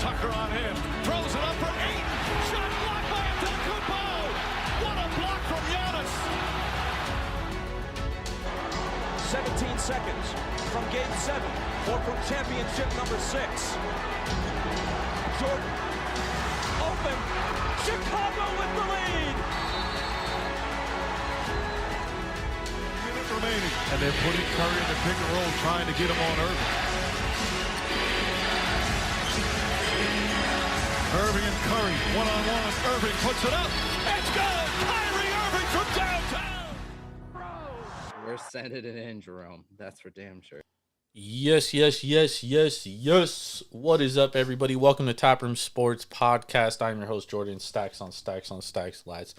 Tucker on him. Throws it up for 8. Shot blocked by Antetokounmpo. What a block from Giannis. 17 seconds from Game 7 or from championship number 6. Jordan, open. Chicago with the lead. Minute remaining. And they're putting Curry in the pick and roll, trying to get him on Irving. Irving and Curry, one-on-one. Irving puts it up. It's good! Kyrie Irving from downtown! We're sending it in, Jerome. That's for damn sure. Yes. What is up, everybody? Welcome to Taproom Sports Podcast. I'm your host, Jordan. Stacks on stacks, lads.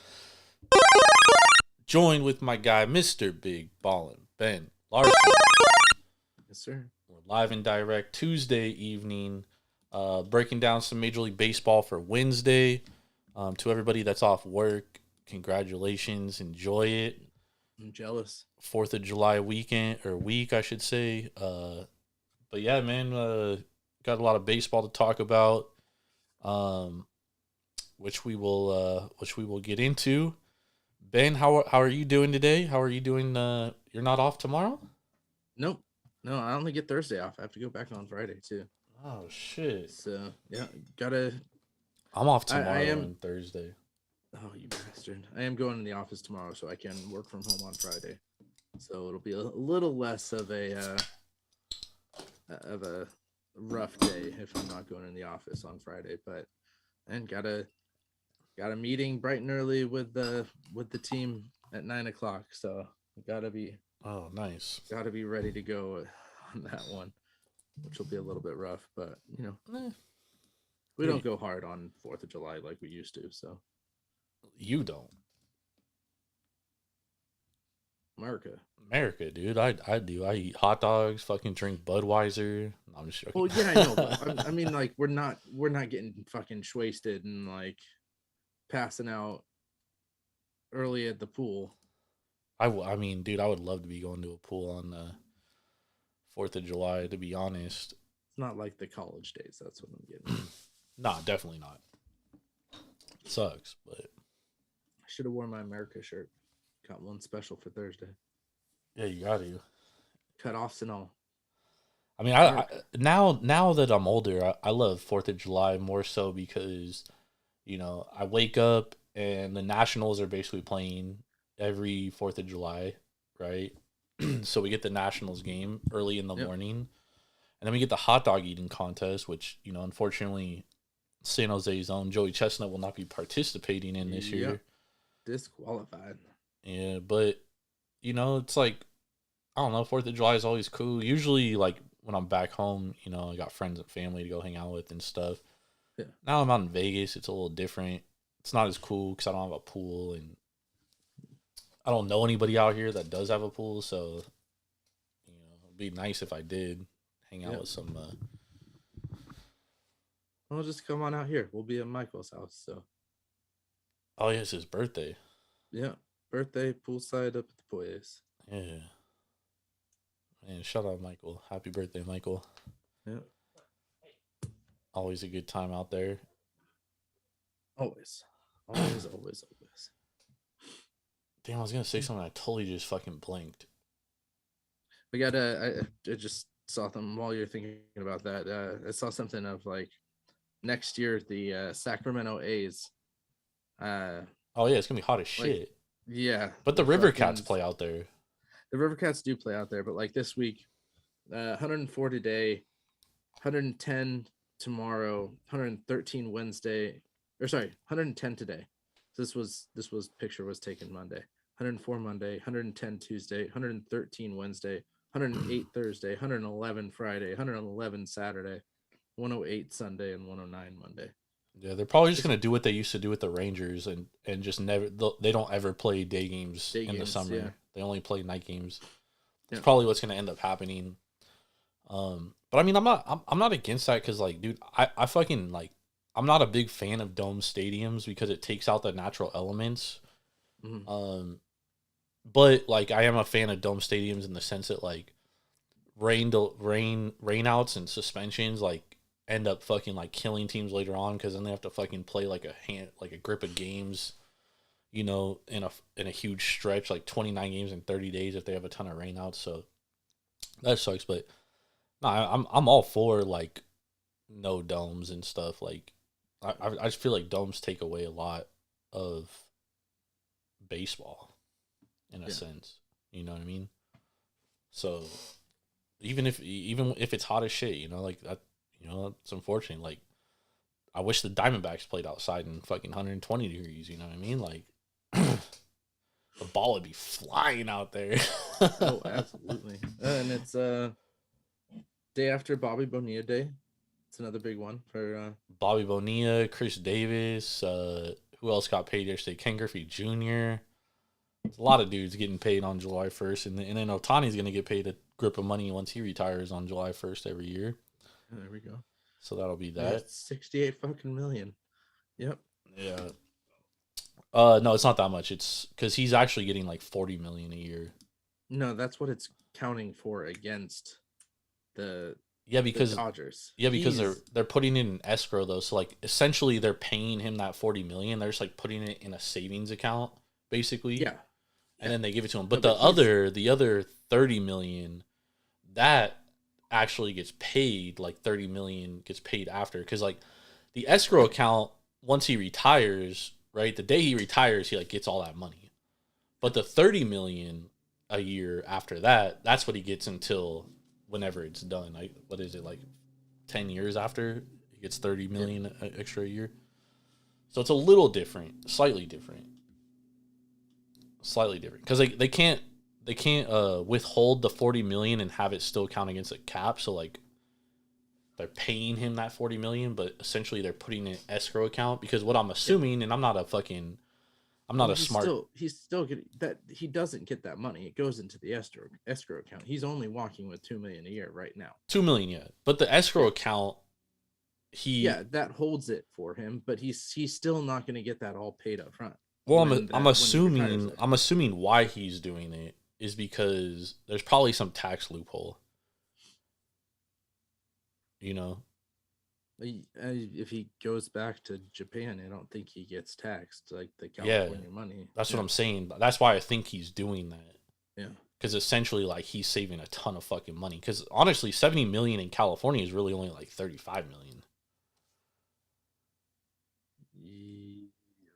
Joined with my guy, Mr. Big Ballin', Ben Larson. Yes, sir. We're live and direct Tuesday evening, breaking down some Major League Baseball for Wednesday. To everybody that's off work, congratulations. Enjoy it. I'm jealous. 4th of July weekend, or week, I should say. But yeah, man, got a lot of baseball to talk about, which we will get into. Ben, how are you doing today? How are you doing? You're not off tomorrow? Nope. No, I only get Thursday off. I have to go back on Friday too. Oh shit. So yeah, gotta. I'm off tomorrow I am, and Thursday. Oh, you bastard! I am going in the office tomorrow, so I can work from home on Friday. So it'll be a little less of a rough day if I'm not going in the office on Friday. But and got a meeting bright and early with the team at 9:00. So gotta be ready to go on that one, which will be a little bit rough. But we don't go hard on 4th of July like we used to. So you don't. America, dude. I do. I eat hot dogs, fucking drink Budweiser. No, I'm just joking. Well, yeah, I know. But I mean, like, we're not getting fucking wasted and like passing out early at the pool. I mean, dude, I would love to be going to a pool on 4th of July, to be honest. It's not like the college days. That's what I'm getting. Nah, definitely not. It sucks, but I should have worn my America shirt. Got one special for Thursday. Yeah, you got to. Cut-offs and all. I mean, I now that I'm older, I love 4th of July more so because, I wake up and the Nationals are basically playing every 4th of July, right? So we get the Nationals game early in the morning, and then we get the hot dog eating contest, which, unfortunately, San Jose's own Joey Chestnut will not be participating in this year. Disqualified. Yeah, but, it's like, I don't know, 4th of July is always cool. Usually, like, when I'm back home, I got friends and family to go hang out with and stuff. Yeah. Now I'm out in Vegas. It's a little different. It's not as cool because I don't have a pool, and I don't know anybody out here that does have a pool, so, it'd be nice if I did hang out with some... Well, just come on out here. We'll be at Michael's house, so... Oh, yeah, it's his birthday. Yeah. Birthday, poolside up at the Poyes. Yeah. Man, shout out Michael. Happy birthday, Michael. Yeah. Always a good time out there. Always. Damn, I was going to say something. I totally just fucking blinked. We got I just saw them while you're thinking about that. I saw something of like next year, the Sacramento A's. Oh, yeah, it's going to be hot as shit. Yeah. But the River Cats play out there. The River Cats do play out there, but like this week, 104 today, 110 tomorrow, 113 Wednesday, or sorry, 110 today. So this picture was taken Monday. 104 Monday, 110 Tuesday, 113 Wednesday, 108 Thursday, 111 Friday, 111 Saturday, 108 Sunday, and 109 Monday. Yeah, they're probably just going to do what they used to do with the Rangers and just never, they don't ever play day games in the summer. Yeah. They only play night games. That's probably what's going to end up happening. But I mean, I'm not against that because, like, dude, I fucking, like, I'm not a big fan of dome stadiums because it takes out the natural elements. Mm-hmm. But, like, I am a fan of dome stadiums in the sense that, like, rainouts and suspensions, like, end up fucking like killing teams later on because then they have to fucking play like a grip of games, you know, in a huge stretch, like 29 games in 30 days if they have a ton of rainouts. So that sucks. But no, I'm all for like no domes and stuff. Like I just feel like domes take away a lot of baseball in a sense. You know what I mean? So even if it's hot as shit, you know, like that, you know, it's unfortunate. Like I wish the Diamondbacks played outside in fucking 120 degrees. You know what I mean? Like the ball would be flying out there. Oh, absolutely. And it's day after Bobby Bonilla Day. It's another big one for Bobby Bonilla, Chris Davis. Who else got paid yesterday? Ken Griffey Jr. There's a lot of dudes getting paid on July 1st, and then Otani's going to get paid a grip of money once he retires on July 1st every year. there we go. So that'll be that. Yeah, 68 fucking million. Yep. Yeah. No, it's not that much. It's because he's actually getting like 40 million a year. No, that's what it's counting for against the because Dodgers. because they're putting it in escrow though. So like essentially they're paying him that 40 million. They're just like putting it in a savings account basically. Yeah. And then they give it to him. But No, the other 30 million, that actually gets paid. Like 30 million gets paid after, because like the escrow account, once he retires, right, the day he retires, he like gets all that money. But the 30 million a year after that, that's what he gets until whenever it's done. Like what is it, like 10 years after he gets 30 million extra a year? So it's a little different, slightly different because they can't withhold the 40 million and have it still count against a cap. So like they're paying him that 40 million, but essentially they're putting in an escrow account, because what I'm assuming, and I'm not a smart. He's still getting that. He doesn't get that money. It goes into the escrow account. He's only walking with 2 million a year right now. 2 million yet, but the escrow account, that holds it for him, but he's still not going to get that all paid up front. Well, I'm assuming why he's doing it is because there's probably some tax loophole. You know, if he goes back to Japan, I don't think he gets taxed like the California money. That's what I'm saying. That's why I think he's doing that. Yeah, because essentially, like, he's saving a ton of fucking money. Because honestly, 70 million in California is really only like 35 million.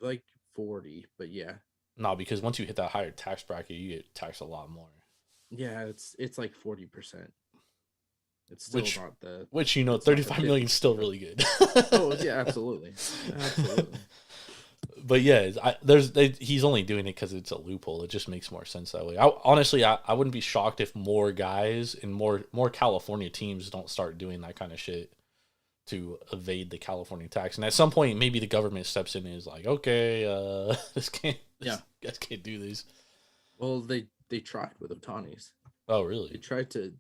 Like 40, but yeah. No, because once you hit that higher tax bracket, you get taxed a lot more. Yeah, it's like 40%. It's still not the... Which, you know, 35 million is still really good. Oh, yeah, absolutely. Absolutely. But yeah, he's only doing it because it's a loophole. It just makes more sense that way. Honestly, I wouldn't be shocked if more guys and more California teams don't start doing that kind of shit to evade the California tax. And at some point, maybe the government steps in and is like, okay, guys can't do this. Well, they tried with Otani's. Oh, really? They tried to.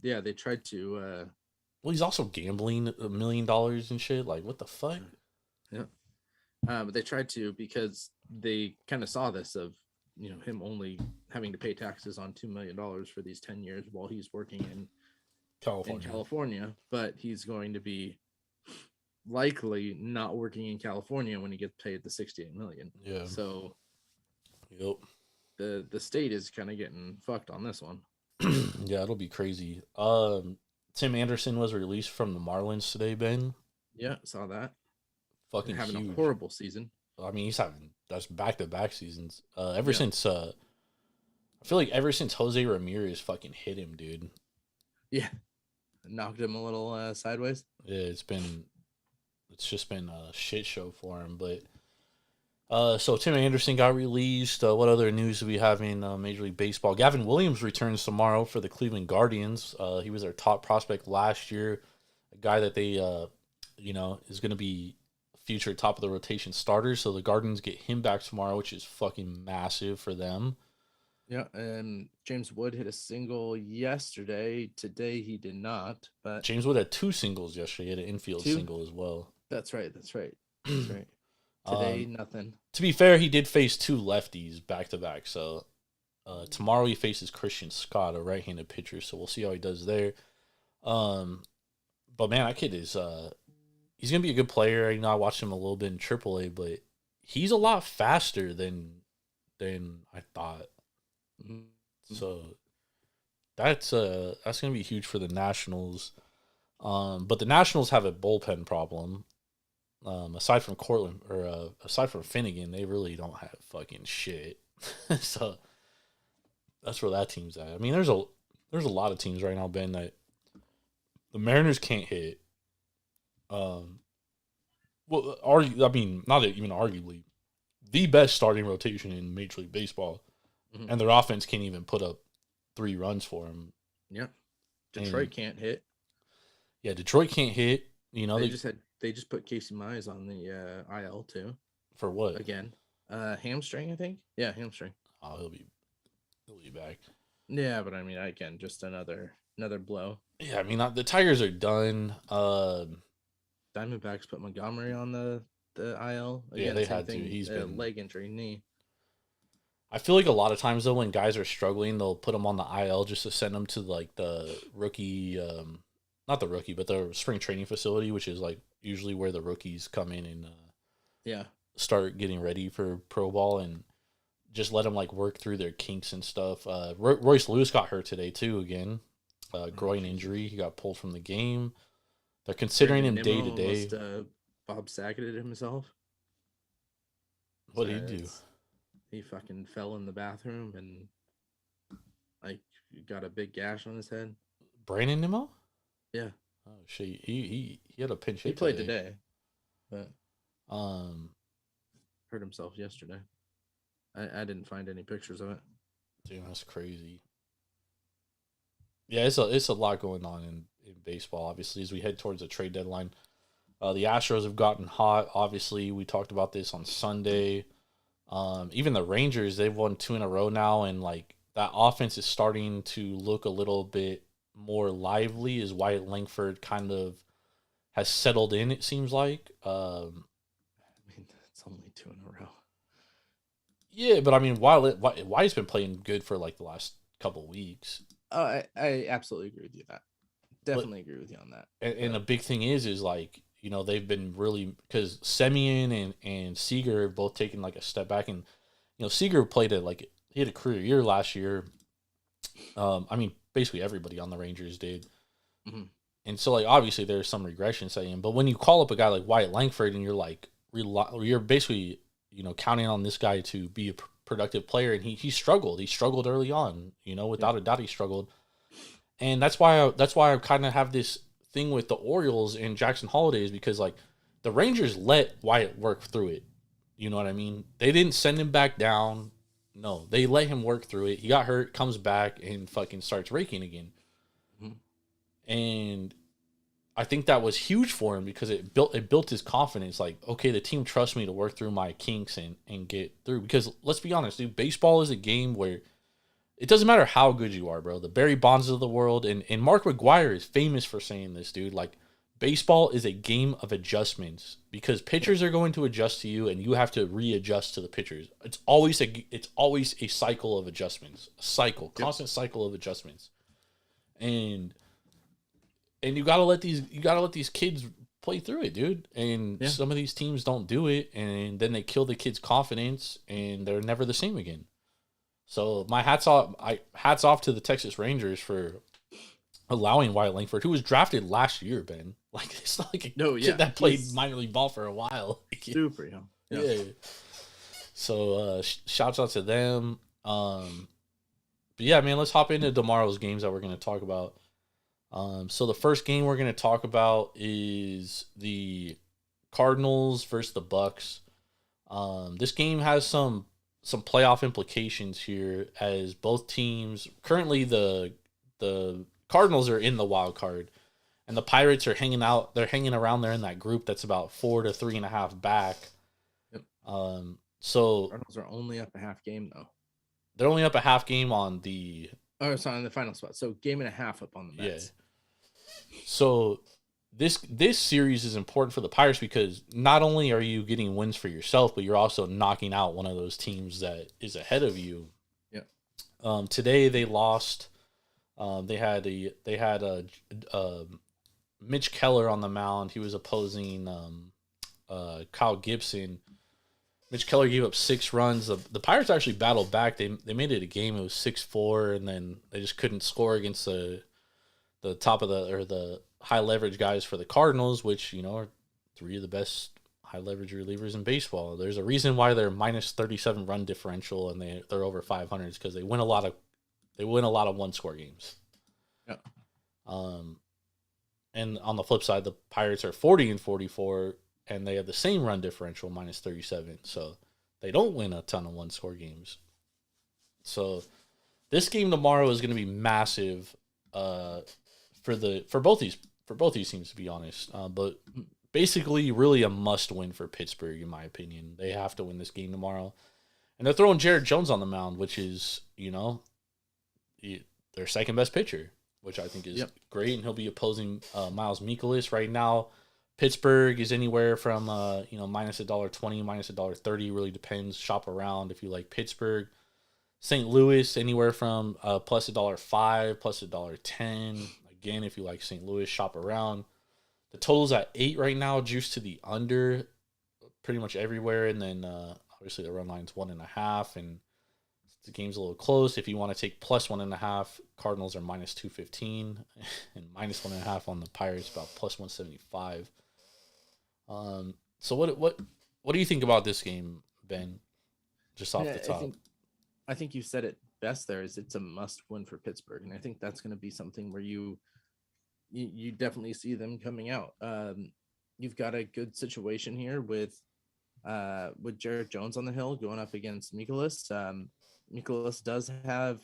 Well, he's also gambling $1 million and shit. Like, what the fuck? Yeah. But they tried to, because they kind of saw this of, you know, him only having to pay taxes on $2 million for these 10 years while he's working in California. But he's going to be likely not working in California when he gets paid the 68 million. Yeah. So, yep. The state is kind of getting fucked on this one. Yeah, it'll be crazy. Tim Anderson was released from the Marlins today, Ben. Yeah, saw that. Fucking having huge. A horrible season. I mean, he's having that's back-to-back seasons. Since I feel like ever since Jose Ramirez fucking hit him, dude. Yeah, knocked him a little sideways. Yeah, it's just been a shit show for him. But so Tim Anderson got released. What other news do we have in Major League Baseball? Gavin Williams returns tomorrow for the Cleveland Guardians. He was their top prospect last year, a guy that they is going to be future top of the rotation starter. So the Guardians get him back tomorrow, which is fucking massive for them. Yeah, and James Wood hit a single yesterday. Today he did not. But James Wood had 2 singles yesterday. He had an infield single as well. That's right. Today, nothing. To be fair, he did face 2 lefties back to back. So tomorrow he faces Christian Scott, a right-handed pitcher. So we'll see how he does there. But man, that kid is he's gonna be a good player. You know, I watched him a little bit in AAA, but he's a lot faster than I thought. Mhm. So that's gonna be huge for the Nationals. But the Nationals have a bullpen problem. Aside from Cortland or aside from Finnegan, they really don't have fucking shit. So that's where that team's at. I mean, there's a lot of teams right now, Ben, that the Mariners can't hit. Well, I mean, not even arguably, the best starting rotation in Major League Baseball, and their offense can't even put up 3 runs for them. Yeah. Detroit can't hit. Yeah, Detroit can't hit. You know, they just put Casey Mize on the IL too. For what? Again, hamstring, I think. Yeah, hamstring. Oh, he'll be back. Yeah, but I mean, again, just another blow. Yeah, I mean, the Tigers are done. Diamondbacks put Montgomery on the IL. Again, yeah, they had to. He's a been leg injury, knee. I feel like a lot of times though, when guys are struggling, they'll put them on the IL just to send them to like the rookie, not the rookie, but the spring training facility, which is like usually where the rookies come in and start getting ready for pro ball, and just let them like work through their kinks and stuff. Royce Lewis got hurt today too again, groin injury. He got pulled from the game. They're considering him day to day. Bob Sageted himself. What did he do? He fucking fell in the bathroom and like got a big gash on his head. Brandon Nimmo? Yeah. Oh shit. He had a pinch hit. He played today, but hurt himself yesterday. I didn't find any pictures of it. Dude, that's crazy. Yeah, it's a lot going on in baseball, obviously, as we head towards the trade deadline. The Astros have gotten hot. Obviously, we talked about this on Sunday. Even the Rangers, they've won 2 in a row now, and like that offense is starting to look a little bit more lively as Wyatt Langford kind of has settled in, it seems like. I mean, it's only 2 in a row. Yeah, but I mean, Wyatt's been playing good for like the last couple weeks. Oh, I absolutely agree with you on that. Definitely agree with you on that. And the big thing is like, you know, they've been really, because Semien and Seager have both taken like a step back, and you know, Seager played he had a career year last year. I mean, basically everybody on the Rangers did. Mm-hmm. And so like obviously there's some regression setting, but when you call up a guy like Wyatt Langford and you're like you're basically, you know, counting on this guy to be a productive player, and he struggled. He struggled early on, you know, without a doubt he struggled. And that's why I kind of have this thing with the Orioles and Jackson Holidays, because like the Rangers let Wyatt work through it. You know what I mean? They didn't send him back down. No, they let him work through it. He got hurt, comes back, and fucking starts raking again. Mm-hmm. And I think that was huge for him because it built his confidence. Like, okay, the team trusts me to work through my kinks and get through. Because let's be honest, dude, baseball is a game where it doesn't matter how good you are, bro. The Barry Bonds of the world, and Mark McGwire is famous for saying this, dude. Like, baseball is a game of adjustments because pitchers are going to adjust to you, and you have to readjust to the pitchers. It's always a cycle of adjustments, constant cycle of adjustments, and you gotta let these kids play through it, dude. And some of these teams don't do it, and then they kill the kids' confidence, and they're never the same again. So my hats off to the Texas Rangers for allowing Wyatt Langford, who was drafted last year, Ben. Like, it's not like a kid that played minor league ball for a while. Super young. Yeah. So shouts out to them. But yeah, man, let's hop into tomorrow's games that we're going to talk about. So the first game we're going to talk about is the Cardinals versus the Bucks. This game has some playoff implications here, as both teams currently the Cardinals are in the wild card, and the Pirates are hanging out. They're hanging around there in that group that's about 4 to 3.5 back. Yep. So Cardinals are only up a half game though. They're only up a half game on the. Oh, sorry, on the final spot. So game and a half up on the Mets. Yeah. So this series is important for the Pirates because not only are you getting wins for yourself, but you're also knocking out one of those teams that is ahead of you. Yeah. Today they lost. They had a Mitch Keller on the mound. He was opposing Kyle Gibson. Mitch Keller gave up 6 runs. The Pirates actually battled back. They made it a game. It was 6-4, and then they just couldn't score against the top of the high leverage guys for the Cardinals, which are 3 of the best high leverage relievers in baseball. There's a reason why they're minus 37 run differential and they're over 500 because they win a lot of 1-score games. Yeah. And on the flip side, the Pirates are 40-44 and they have the same run differential, minus 37. So they don't win a ton of 1-score games. So this game tomorrow is going to be massive for both these teams, to be honest. But basically, really a must-win for Pittsburgh, in my opinion. They have to win this game tomorrow. And they're throwing Jared Jones on the mound, which is, their second-best pitcher, which I think is great. And he'll be opposing Miles Mikolas. Right now, Pittsburgh is anywhere from, minus $1.20, minus $1.30. Really depends. Shop around if you like Pittsburgh. St. Louis, anywhere from plus $1.05, plus $1.10. Again, if you like St. Louis, shop around. The total's at 8 right now, juiced to the under pretty much everywhere. And then obviously the run line's 1.5. And the game's a little close. If you want to take plus 1.5, Cardinals are minus 215 and minus 1.5 on the Pirates, about plus 175. So what do you think about this game, Ben? Just off the top. I think you said it best there. Is it's a must win for Pittsburgh, and I think that's going to be something where you definitely see them coming out. You've got a good situation here with Jared Jones on the hill going up against Mikolas. Mikolas does have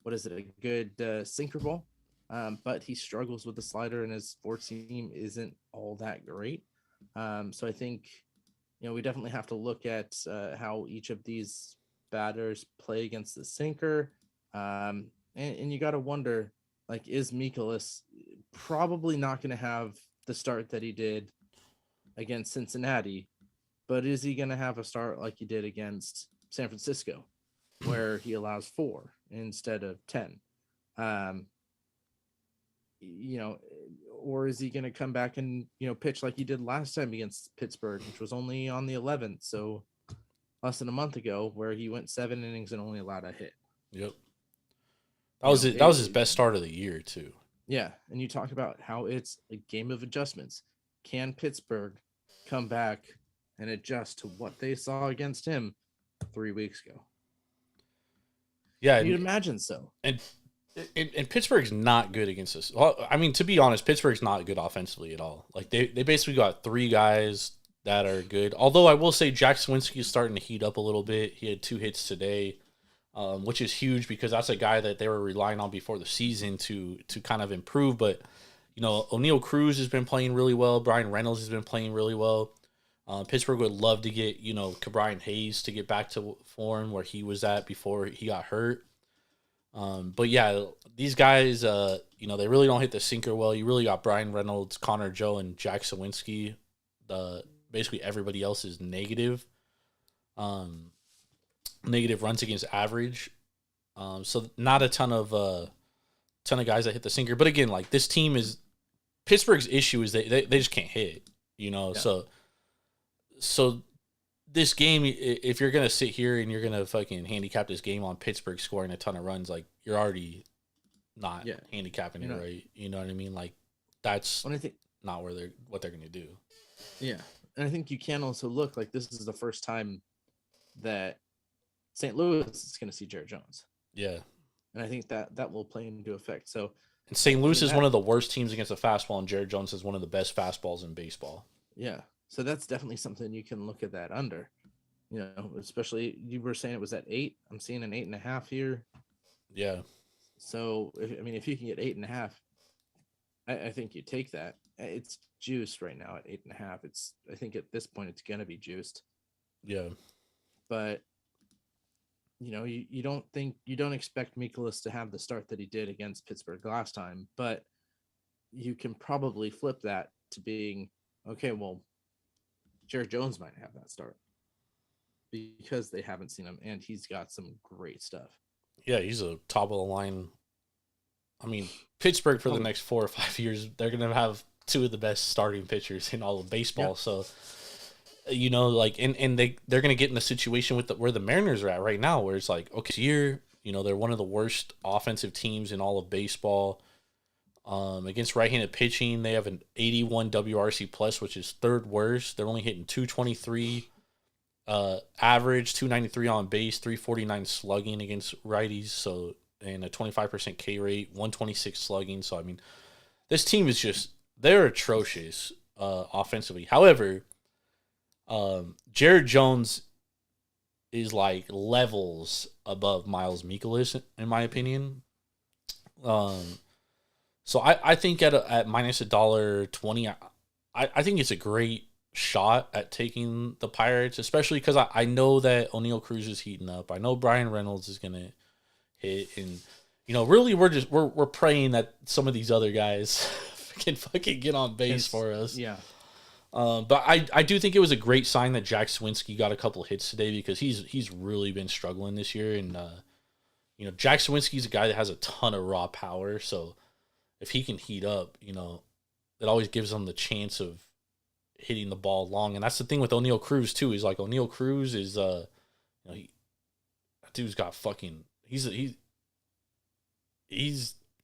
a good sinker ball, but he struggles with the slider, and his 4-seam isn't all that great. So I think we definitely have to look at how each of these batters play against the sinker, and you got to wonder, like, is Mikolas probably not going to have the start that he did against Cincinnati, but is he going to have a start like he did against San Francisco, where he allows 4 instead of 10? Or is he going to come back and pitch like he did last time against Pittsburgh, which was only on the 11th, so less than a month ago, where he went 7 innings and only allowed a hit. Yep. That was his best start of the year too. Yeah, and you talk about how it's a game of adjustments. Can Pittsburgh come back and adjust to what they saw against him 3 weeks ago? Yeah, you'd imagine so. And Pittsburgh's not good against this. Well, I mean, to be honest, Pittsburgh's not good offensively at all. Like they basically got 3 guys that are good. Although I will say Jack Swinsky is starting to heat up a little bit. He had 2 hits today, which is huge because that's a guy that they were relying on before the season to kind of improve. But, O'Neal Cruz has been playing really well. Brian Reynolds has been playing really well. Pittsburgh would love to get, Cabrian Hayes to get back to form where he was at before he got hurt. But yeah, these guys, they really don't hit the sinker well. You really got Brian Reynolds, Connor Joe, and Jack Sawinski. Basically everybody else is negative. Negative runs against average. So not a ton of guys that hit the sinker. But again, like this team is Pittsburgh's issue is they just can't hit. Yeah. So this game, if you're gonna sit here and you're gonna fucking handicap this game on Pittsburgh scoring a ton of runs, like you're already not handicapping it right. You know what I mean? Like that's not what they're gonna do. Yeah. And I think you can also look like this is the first time that St. Louis is going to see Jared Jones. Yeah. And I think that will play into effect. So, and St. Louis is one of the worst teams against the fastball, and Jared Jones is one of the best fastballs in baseball. Yeah. So that's definitely something you can look at that under. Especially you were saying it was at 8. I'm seeing an 8.5 here. Yeah. So, if you can get 8.5, I think you take that. It's juiced right now at 8.5. I think at this point it's gonna be juiced. Yeah. But you don't expect Mikolas to have the start that he did against Pittsburgh last time, but you can probably flip that to being okay. Well, Jared Jones might have that start because they haven't seen him, and he's got some great stuff. Yeah, he's a top of the line I mean, Pittsburgh for the next 4 or 5 years, they're gonna have two of the best starting pitchers in all of baseball. So, like, and they're gonna get in a situation with where the Mariners are at right now, where it's like, okay, here, they're one of the worst offensive teams in all of baseball. Against right-handed pitching, they have an 81 WRC plus, which is third worst. They're only hitting 223 average, 293 on base, 349 slugging against righties. So, and a 25% K rate, 126 slugging. So, I mean, this team is they're atrocious offensively. However, Jared Jones is like levels above Miles Mikolas, in my opinion. So I think at minus $1.20, I think it's a great shot at taking the Pirates, especially because I know that O'Neal Cruz is heating up. I know Brian Reynolds is gonna hit, and really we're praying that some of these other guys can fucking get on base for us. Yeah. But I do think it was a great sign that Jack Swinski got a couple hits today, because he's really been struggling this year, and Jack Swinski's a guy that has a ton of raw power, so if he can heat up, it always gives him the chance of hitting the ball long. And that's the thing with O'Neal Cruz too. Is like O'Neal Cruz is that dude's got fucking he's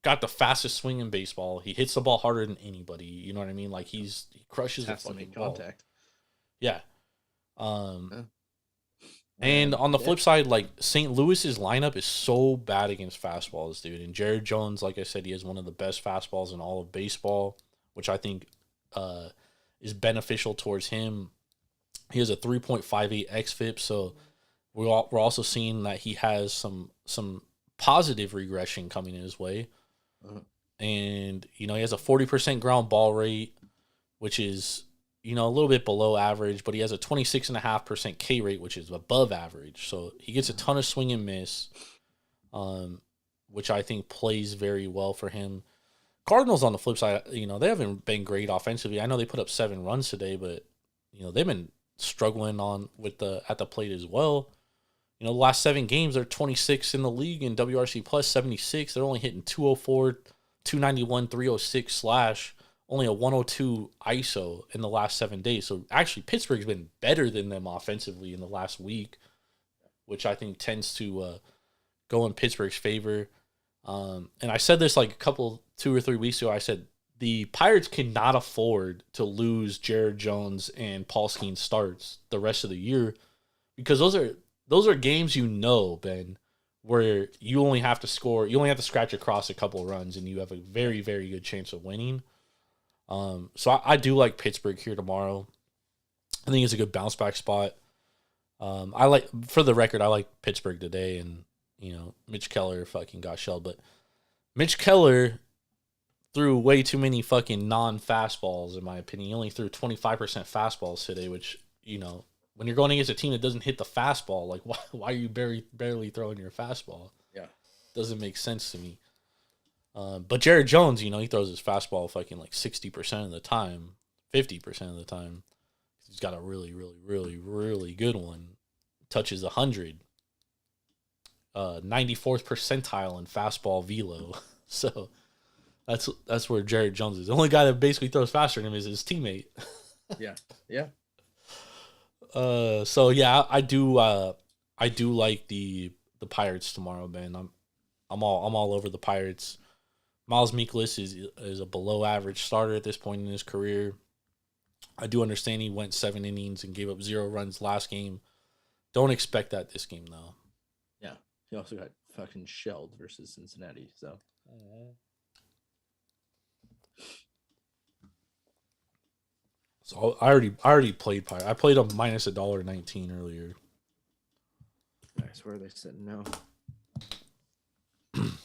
got the fastest swing in baseball. He hits the ball harder than anybody. You know what I mean? Like he crushes the fucking ball. Contact. Yeah. And on the flip side, like St. Louis's lineup is so bad against fastballs, dude. And Jared Jones, like I said, he has one of the best fastballs in all of baseball, which I think is beneficial towards him. He has a 3.58 xFIP, so we're also seeing that he has some positive regression coming in his way. And he has a 40% ground ball rate, which is a little bit below average, but he has a 26.5% K rate, which is above average. So he gets a ton of swing and miss, which I think plays very well for him. Cardinals on the flip side, they haven't been great offensively. I know they put up 7 runs today, but they've been struggling at the plate as well. The last 7 games, they're 26 in the league in WRC plus 76. They're only hitting 204, 291, 306 slash. Only a 102 ISO in the last 7 days. So actually, Pittsburgh's been better than them offensively in the last week, which I think tends to go in Pittsburgh's favor. And I said this like 2 or 3 weeks ago. I said the Pirates cannot afford to lose Jared Jones and Paul Skeens starts the rest of the year, because those are games, Ben, where you only have to scratch across a couple of runs and you have a very, very good chance of winning. So I do like Pittsburgh here tomorrow. I think it's a good bounce back spot. For the record, I like Pittsburgh today, and Mitch Keller fucking got shelled, but Mitch Keller threw way too many fucking non-fastballs in my opinion. He only threw 25% fastballs today, which when you're going against a team that doesn't hit the fastball, like why are you barely throwing your fastball? Yeah, doesn't make sense to me. But Jared Jones, he throws his fastball fucking like 60% of the time, 50% of the time. He's got a really, really, really, really good one. Touches 100. 94th percentile in fastball velo. So that's where Jared Jones is. The only guy that basically throws faster than him is his teammate. Yeah. Yeah. So yeah, I do like the Pirates tomorrow, man. I'm all over the Pirates. Miles Mikolas is a below average starter at this point in his career. I do understand he went 7 innings and gave up 0 runs last game. Don't expect that this game though. Yeah, he also got fucking shelled versus Cincinnati. So. So I already played Pirates. I played them minus $1.19 earlier. Nice. Where are they sitting now? Let's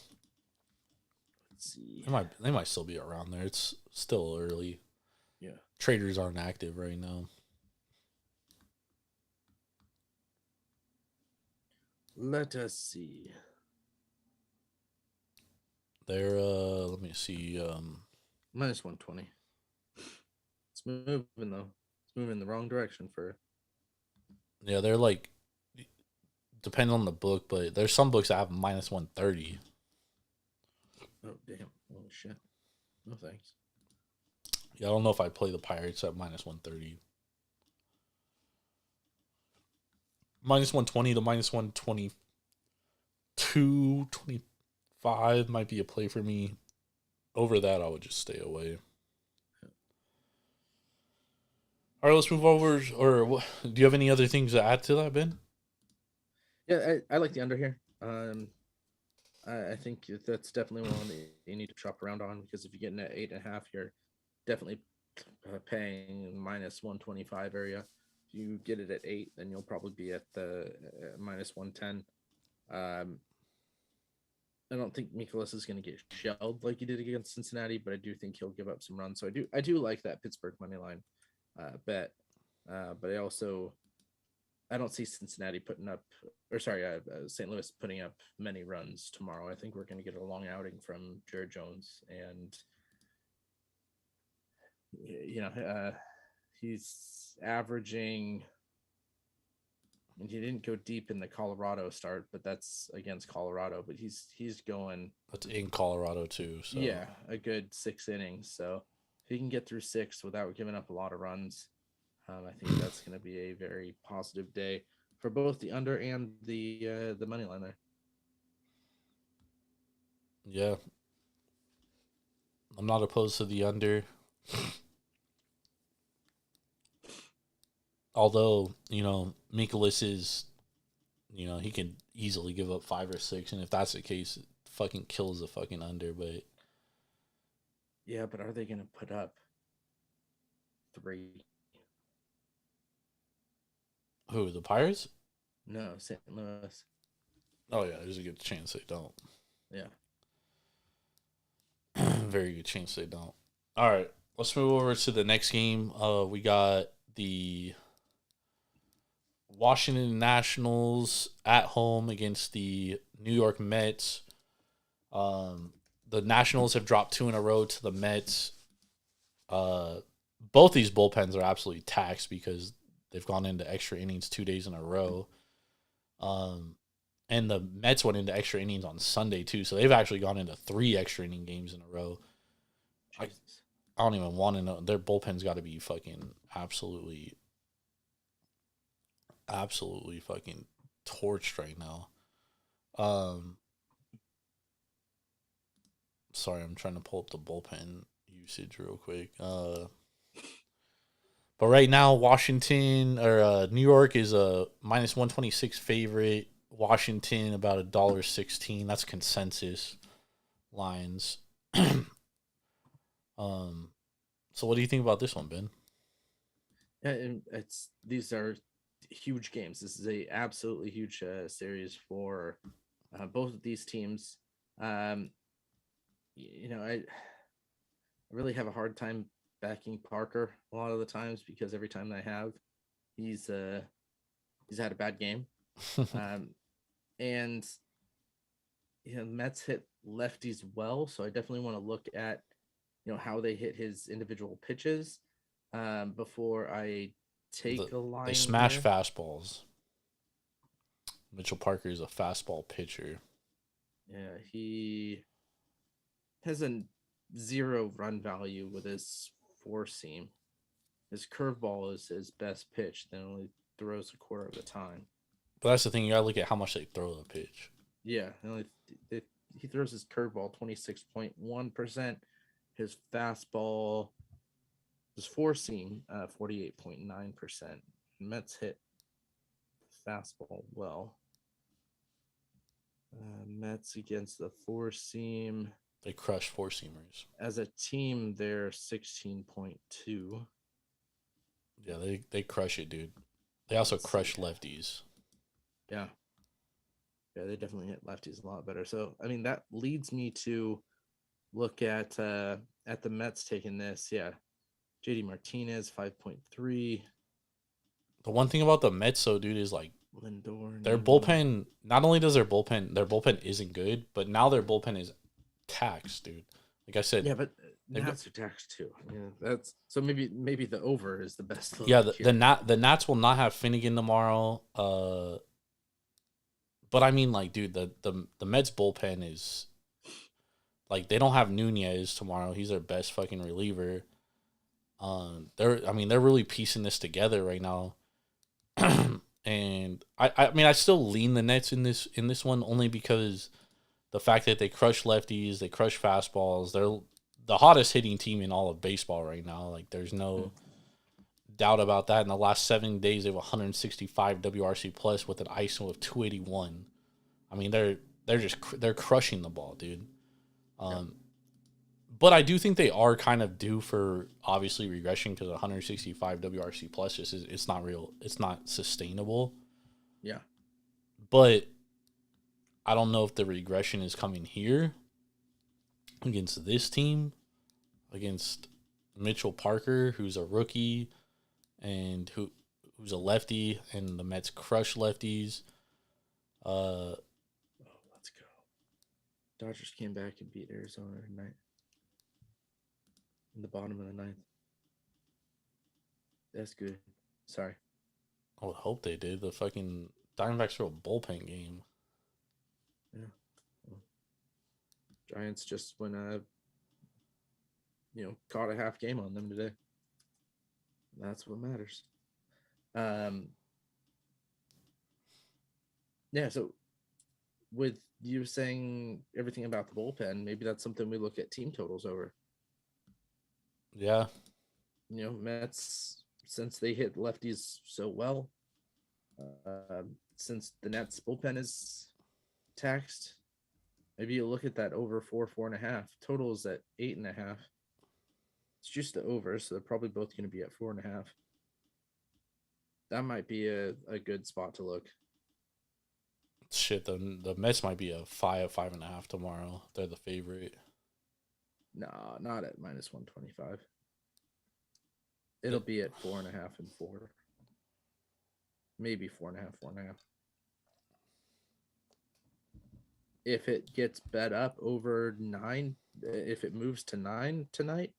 see. They might still be around there. It's still early. Yeah. Traders aren't active right now. Let us see. They're let me see. Minus 120. It's moving though. It's moving in the wrong direction for. Yeah, they're like, depending on the book, but there's some books that have minus 130. Oh damn! Holy shit! No thanks. Yeah, I don't know if I play the Pirates at minus 130. Minus 120 to minus 122, 25 might be a play for me. Over that, I would just stay away. All right, let's move over. Or do you have any other things to add to that, Ben? Yeah, I like the under here. I think that's definitely one that you need to shop around on, because if you're getting at 8.5, you're definitely paying minus 125 area. If you get it at 8, then you'll probably be at the minus 110. I don't think Mikolas is going to get shelled like he did against Cincinnati, but I do think he'll give up some runs. So I do like that Pittsburgh money line bet, but I don't see Cincinnati putting up, or sorry, St. Louis putting up many runs tomorrow. I think we're going to get a long outing from Jared Jones, and he's averaging. And he didn't go deep in the Colorado start, but that's against Colorado. But he's going. That's in Colorado too. So Yeah, a good 6 innings. So if he can get through 6 without giving up a lot of runs, I think that's going to be a very positive day for both the under and the money line there. Yeah, I'm not opposed to the under. Although, Mikolas is, he can easily give up 5 or 6. And if that's the case, it fucking kills the fucking under. But yeah, but are they going to put up 3? Who, the Pirates? No, St. Louis. Oh, yeah, there's a good chance they don't. Yeah. Very good chance they don't. All right, let's move over to the next game. We got the Washington Nationals at home against the New York Mets. The Nationals have dropped 2 in a row to the Mets. Both these bullpens are absolutely taxed because they've gone into extra innings 2 days in a row. And the Mets went into extra innings on Sunday too, so they've actually gone into 3 extra inning games in a row. I don't even want to know. Their bullpen's got to be fucking absolutely fucking torched right now. Sorry, I'm trying to pull up the bullpen usage real quick. But right now, New York is a minus 126 favorite. Washington about $1.16. That's consensus lines. So what do you think about this one, Ben? Yeah, and these are huge games. This is a absolutely huge series for both of these teams. I really have a hard time backing Parker a lot of the times, because every time I have, he's had a bad game. And Mets hit lefties well, so I definitely want to look at how they hit his individual pitches before I take a line. They smash fastballs. Mitchell Parker is a fastball pitcher. Yeah, he has a 0 run value with his 4-seam. His curveball is his best pitch, then only throws a quarter of the time. But that's the thing, you gotta look at how much they throw the pitch. Yeah, he throws his curveball 26.1%. His fastball, his 4-seam, 48.9%. Mets hit fastball well. Mets against the 4-seam. They crush 4-seamers. As a team, they're 16.2. Yeah, they crush it, dude. They also crush lefties. Yeah. Yeah, they definitely hit lefties a lot better. So, I mean, that leads me to look at the Mets taking this. Yeah. JD Martinez, 5.3. The one thing about the Mets, though, dude, is like Lindor. their bullpen, not only does their bullpen isn't good, but now their bullpen is taxed, dude. Like I said. Yeah, but Nats are taxed too. Yeah, that's so maybe the over is the best. Yeah, the Nats will not have Finnegan tomorrow. But I mean, like, dude, the Mets bullpen is Like they don't have Nunez tomorrow. He's their best fucking reliever. They're really piecing this together right now. And I still lean the Nets in this one only because the fact that they crush lefties, they crush fastballs. They're the hottest hitting team in all of baseball right now. Like there's no doubt about that. In the last 7 days, they have 165 WRC plus with an ISO of 281. I mean, they're crushing the ball, dude. But I do think they are kind of due for obviously regression because 165 WRC plus it's not real. It's not sustainable. Yeah. But I don't know if the regression is coming here against this team, against Mitchell Parker, who's a rookie and who's a lefty, and the Mets crush lefties. Let's go. Dodgers came back and beat Arizona tonight. In the bottom of the ninth. That's good. Sorry. I would hope they did. The fucking Diamondbacks are a bullpen game. Yeah. Well, Giants just went caught a half game on them today. That's what matters. Yeah, so with you saying everything about the bullpen, maybe that's something we look at team totals over. Yeah. Mets, since they hit lefties so well, since the Nets bullpen is taxed, maybe you look at that over 4.5. Total is at 8.5. It's just the over, so they're probably both going to be at 4.5. That might be a good spot to look. Shit, the Mets might be a 5.5 tomorrow. They're the favorite. No, not at minus 125. It'll be at 4.5 and 4. Maybe 4.5, 4.5. If it gets bet up over 9, if it moves to 9 tonight,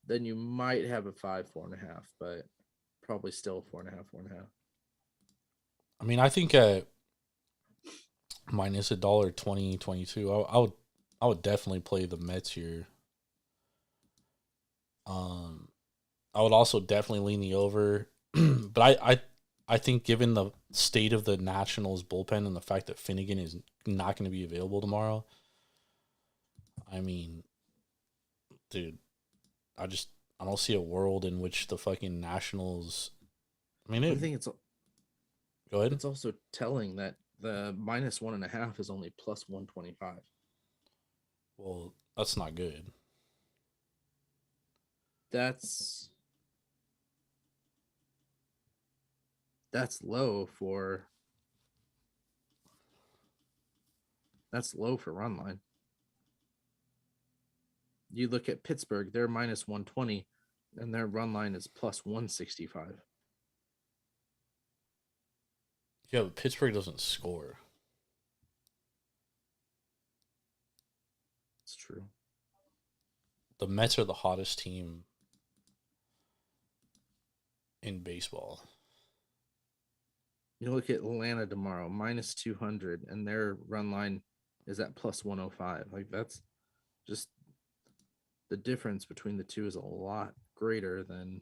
then you might have a 5, 4.5, but probably still 4.5, 4.5. I mean, I think at minus $1.20, I would definitely play the Mets here. I would also definitely lean the over, but I think given the state of the Nationals bullpen and the fact that Finnegan is not going to be available tomorrow, I mean, dude, I don't see a world in which the fucking Nationals. I mean, I think it's. Go ahead. It's also telling that the minus 1.5 is only plus 125. Well, that's not good. That's low for run line. You look at Pittsburgh, they're minus 120, and their run line is plus 165. Yeah, but Pittsburgh doesn't score. It's true. The Mets are the hottest team in baseball. You look at Atlanta tomorrow, minus 200, and their run line is at plus 105. Like, that's just the difference between the two is a lot greater than.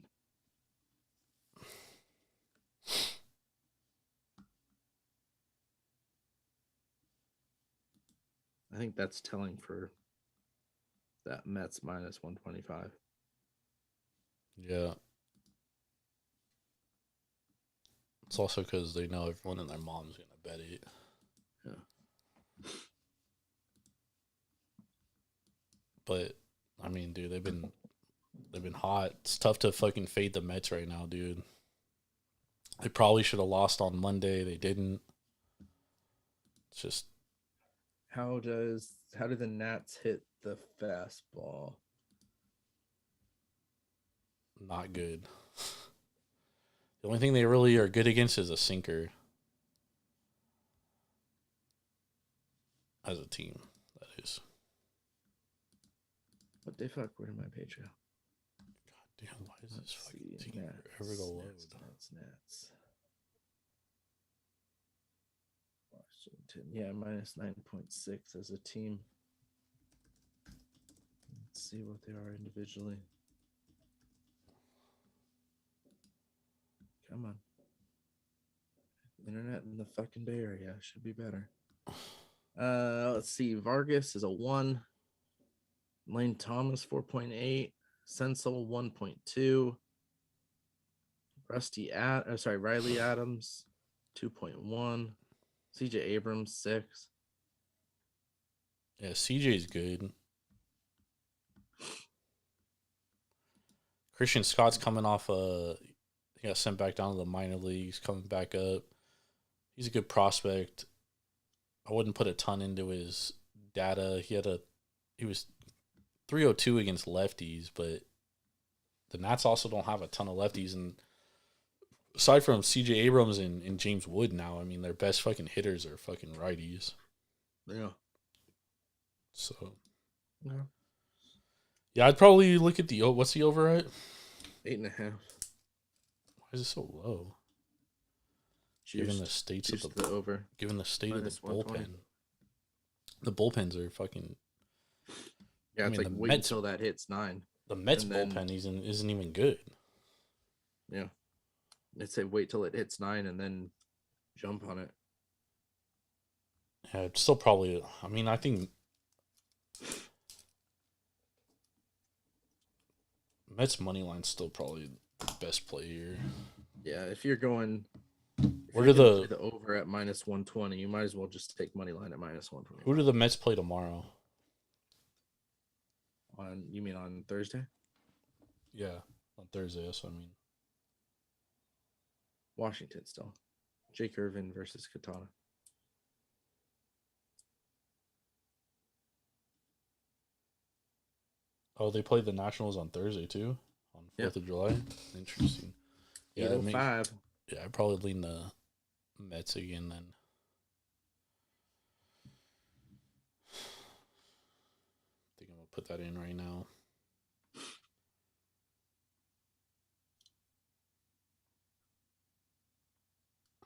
I think that's telling for that Mets minus 125. Yeah. It's also because they know everyone and their mom's going to bet it. Yeah. But, I mean, dude, they've been hot. It's tough to fucking fade the Mets right now, dude. They probably should have lost on Monday. They didn't. It's just. How do the Nats hit the fastball? Not good. The only thing they really are good against is a sinker. As a team, that is. What the fuck? Where did my page go? God damn, why is this fucking team ever go load? Nats. Washington. Yeah, minus 9.6 as a team. see what they are individually. Come on. Internet in the fucking Bay Area should be better. Let's see. Vargas is a 1. Lane Thomas 4.8. Sensel 1.2. Riley Adams 2.1. CJ Abrams 6. Yeah, CJ's good. Christian Scott's coming off he got sent back down to the minor leagues, coming back up. He's a good prospect. I wouldn't put a ton into his data. He was 302 against lefties, but the Nats also don't have a ton of lefties. And aside from CJ Abrams and James Wood now, I mean, their best fucking hitters are fucking righties. Yeah. So, Yeah. Yeah, I'd probably look at what's the over at? 8.5. Why is it so low? Given the state of the over. Given the state of the bullpen. 120. The bullpens are fucking. Yeah, it's like wait until that hits 9. The Mets bullpen isn't even good. Yeah. I'd say wait till it hits 9 and then jump on it. Yeah, it's still probably. I mean, I think Mets money line's still probably the best play here. Yeah, if you're going. Where do the over at -120? You might as well just take money line at -120. Who do the Mets play tomorrow? You mean on Thursday? Yeah, on Thursday. That's what I mean. Washington still. Jake Irvin versus Katana. Oh, they play the Nationals on Thursday too, on 4th of July. Interesting. Yeah, 805. Yeah, I'd probably lean the Mets again then. I think I'm going to put that in right now.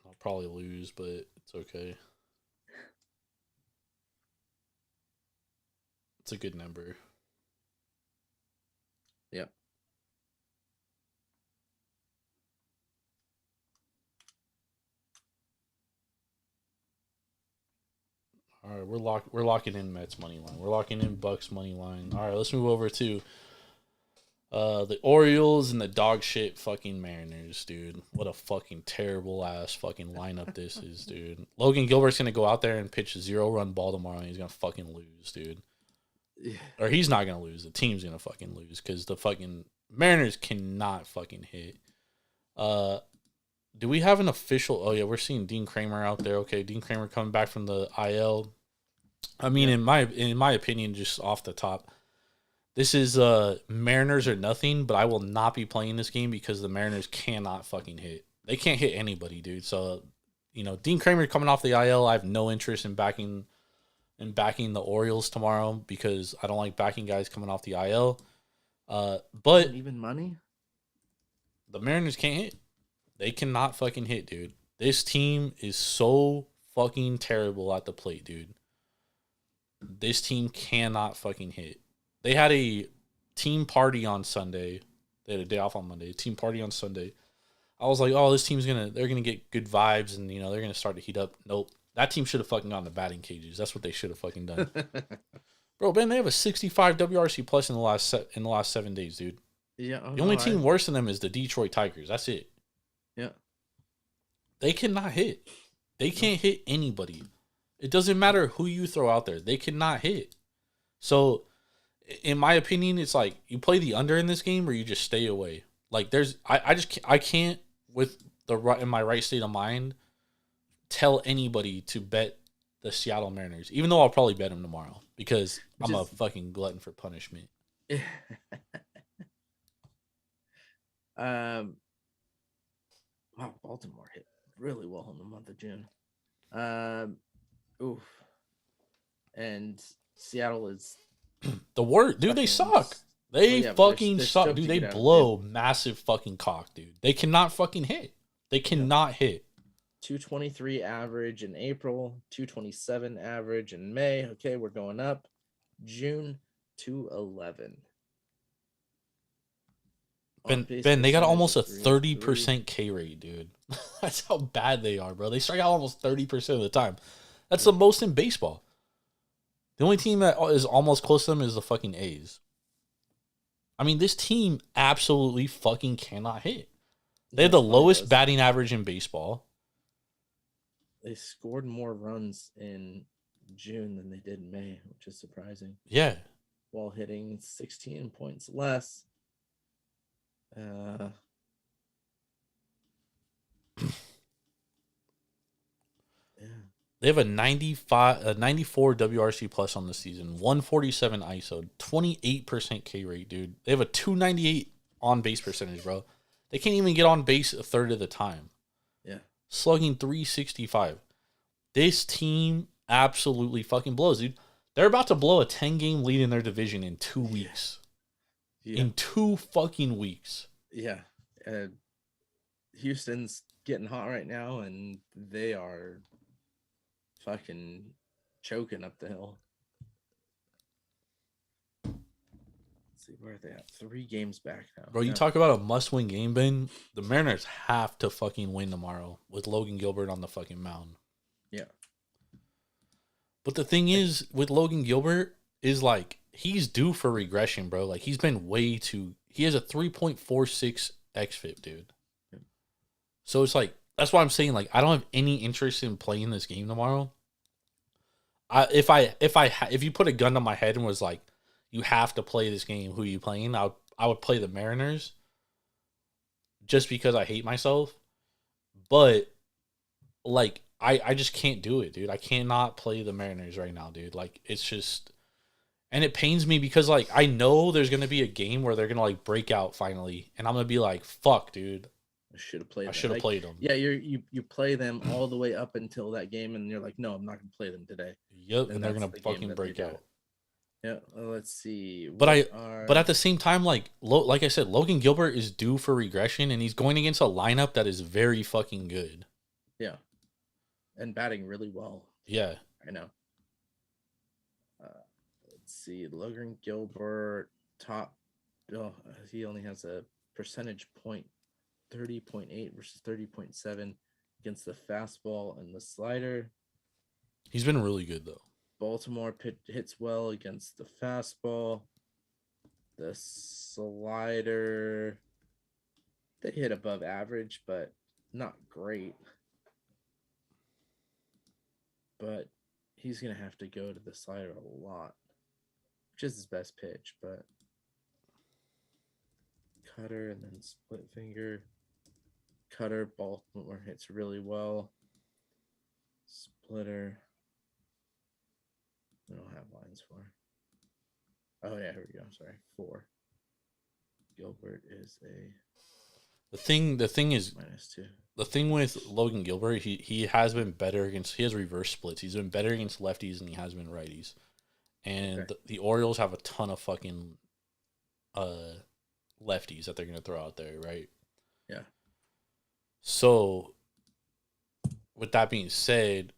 I'll probably lose, but it's okay. It's a good number. Yep. All right, we're locking in Mets money line. We're locking in Bucks money line. All right, let's move over to the Orioles and the dog shit fucking Mariners, dude. What a fucking terrible ass fucking lineup this is, dude. Logan Gilbert's gonna go out there and pitch a 0-run ball tomorrow, and he's gonna fucking lose, dude. Yeah. Or he's not gonna lose. The team's gonna fucking lose because the fucking Mariners cannot fucking hit. Do we have an official? Oh yeah, we're seeing Dean Kramer out there. Okay, Dean Kramer coming back from the IL. I mean, in my opinion, just off the top, this is Mariners or nothing. But I will not be playing this game because the Mariners cannot fucking hit. They can't hit anybody, dude. So, Dean Kramer coming off the IL. I have no interest in backing the Orioles tomorrow because I don't like backing guys coming off the IL. But even money, the Mariners can't hit. They cannot fucking hit, dude. This team is so fucking terrible at the plate, dude. This team cannot fucking hit. They had a team party on Sunday. They had a day off on Monday. Team party on Sunday. I was like, oh, this team's they're gonna get good vibes and they're gonna start to heat up. Nope. That team should have fucking gone to batting cages. That's what they should have fucking done. Bro, Ben, they have a 65 WRC plus in the last 7 days, dude. Yeah. The only team worse than them is the Detroit Tigers. That's it. Yeah. They cannot hit. They can't hit anybody. It doesn't matter who you throw out there. They cannot hit. So, in my opinion, it's like you play the under in this game or you just stay away. Like I can't in my right state of mind tell anybody to bet the Seattle Mariners, even though I'll probably bet them tomorrow because I'm a fucking glutton for punishment. Wow, Baltimore hit really well in the month of June. Oof. And Seattle is the word, dude. They suck. They fucking suck, dude. They blow massive fucking cock, dude. They cannot fucking hit. They cannot hit. 223 average in April, 227 average in May. Okay, we're going up. June 211. On base Ben, they got percentage almost a of 303. 30% K rate, dude. That's how bad they are, bro. They strike out almost 30% of the time. That's the most in baseball. The only team that is almost close to them is the fucking A's. I mean, this team absolutely fucking cannot hit. They have the lowest batting average in baseball. They scored more runs in June than they did in May, which is surprising. Yeah. While hitting 16 points less. Yeah. They have a 94 WRC plus on the season, 147 ISO, 28% K rate, dude. They have a 298 on base percentage, bro. They can't even get on base a third of the time. Yeah. Slugging 365. This team absolutely fucking blows, dude. They're about to blow a 10-game lead in their division in 2 weeks. Yeah. In 2 fucking weeks. Yeah. Houston's getting hot right now, and they are fucking choking up the hill. Let's see, where are they at? 3 games back now. Bro, you talk about a must-win game, Ben. The Mariners have to fucking win tomorrow with Logan Gilbert on the fucking mound. Yeah. But the thing is, with Logan Gilbert, is like, he's due for regression, bro. Like, he's been way too... He has a 3.46 xFIP, dude. Yeah. So it's like, that's why I'm saying, like, I don't have any interest in playing this game tomorrow. If you put a gun to my head and was like, you have to play this game, who are you playing? I would play the Mariners just because I hate myself. But, like, I just can't do it, dude. I cannot play the Mariners right now, dude. Like, it's just... And it pains me because, like, I know there's going to be a game where they're going to, like, break out finally. And I'm going to be like, fuck, dude. I should have played them. I should have played them. Yeah, you play them all the way up until that game, and you're like, no, I'm not going to play them today. Yep, and they're going to fucking break out. Yeah, let's see. But at the same time, like I said, Logan Gilbert is due for regression, and he's going against a lineup that is very fucking good. Yeah. And batting really well. Yeah. I know. Let's see. Logan Gilbert, top. Oh, he only has a percentage point 30.8 versus 30.7 against the fastball and the slider. He's been really good, though. Baltimore hits well against the fastball. The slider, they hit above average, but not great. But he's going to have to go to the slider a lot, which is his best pitch. But cutter and then split finger. Cutter, Baltimore hits really well. Splitter, we don't have lines for. Oh, yeah, here we go. Sorry, 4. Gilbert is a... The thing is... -2. The thing with Logan Gilbert, he has been better against... He has reverse splits. He's been better against lefties than he has been righties. And okay. the Orioles have a ton of fucking lefties that they're going to throw out there, right? Yeah. So, with that being said,